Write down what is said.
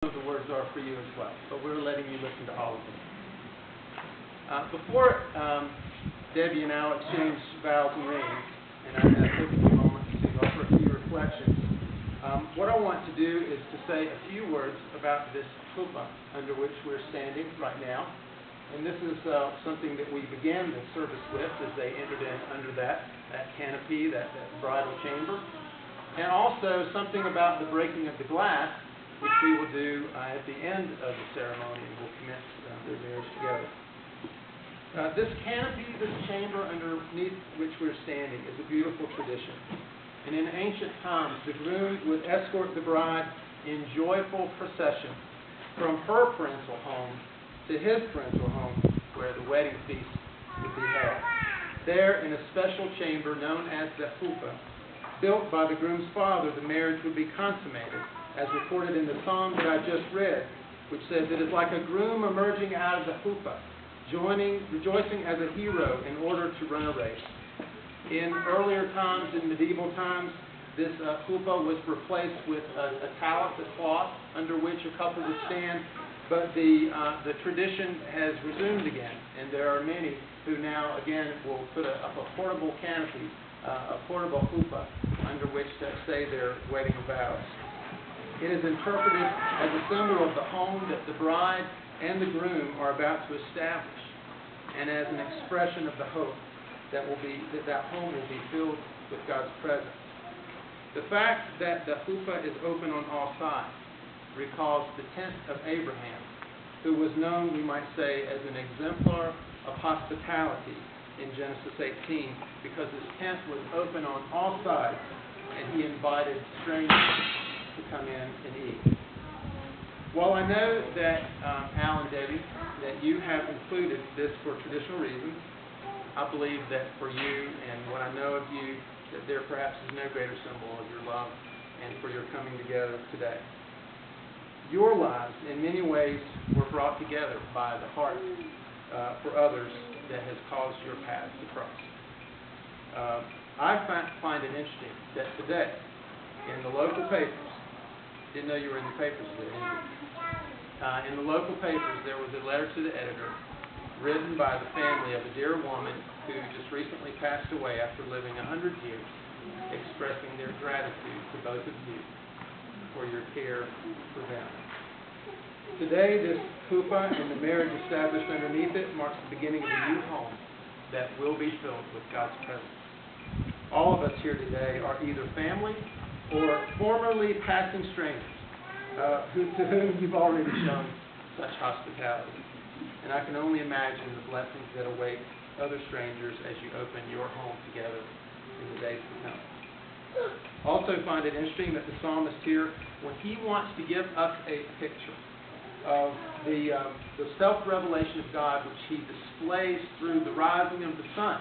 of the words are for you as well, but we're letting you listen to all of them. Before Debbie and I will exchange vows and rings, and I take a few moments to offer a few reflections, what I want to do is to say a few words about this chuppah under which we're standing right now. And this is something that we began the service with as they entered in under that canopy, that bridal chamber. And also something about the breaking of the glass, which we will do at the end of the ceremony, and we'll commence their marriage together. This canopy, this chamber underneath which we're standing, is a beautiful tradition. And in ancient times, the groom would escort the bride in joyful procession from her parental home to his parental home, where the wedding feast would be held. There, in a special chamber known as the chuppah, built by the groom's father, the marriage would be consummated, as recorded in the psalm that I just read, which says, "It is like a groom emerging out of the chuppah, rejoicing as a hero in order to run a race." In earlier times, in medieval times, this chuppah was replaced with a tallit, a cloth, under which a couple would stand, but the tradition has resumed again, and there are many who now, again, will put up a portable canopy, a portable chuppah, under which they say their wedding vows. It is interpreted as a symbol of the home that the bride and the groom are about to establish, and as an expression of the hope that home will be filled with God's presence. The fact that the chuppah is open on all sides recalls the tent of Abraham, who was known, we might say, as an exemplar of hospitality in Genesis 18, because his tent was open on all sides, and he invited strangers to come in and eat. While I know that, Al and Debbie, that you have included this for traditional reasons, I believe that for you and what I know of you, that there perhaps is no greater symbol of your love and for your coming together today. Your lives, in many ways, were brought together by the heart for others that has caused your paths to cross. I find it interesting that today, in the local papers, didn't know you were in the papers today, did you? In the local papers, there was a letter to the editor written by the family of a dear woman who just recently passed away after living 100 years, expressing their gratitude to both of you for your care for them. Today, this chuppah and the marriage established underneath it marks the beginning of a new home that will be filled with God's presence. All of us here today are either family or formerly passing strangers to whom you've already shown such hospitality. And I can only imagine the blessings that await other strangers as you open your home together in the days to come. Also find it interesting that the psalmist here, when he wants to give us a picture of the self-revelation of God, which he displays through the rising of the sun,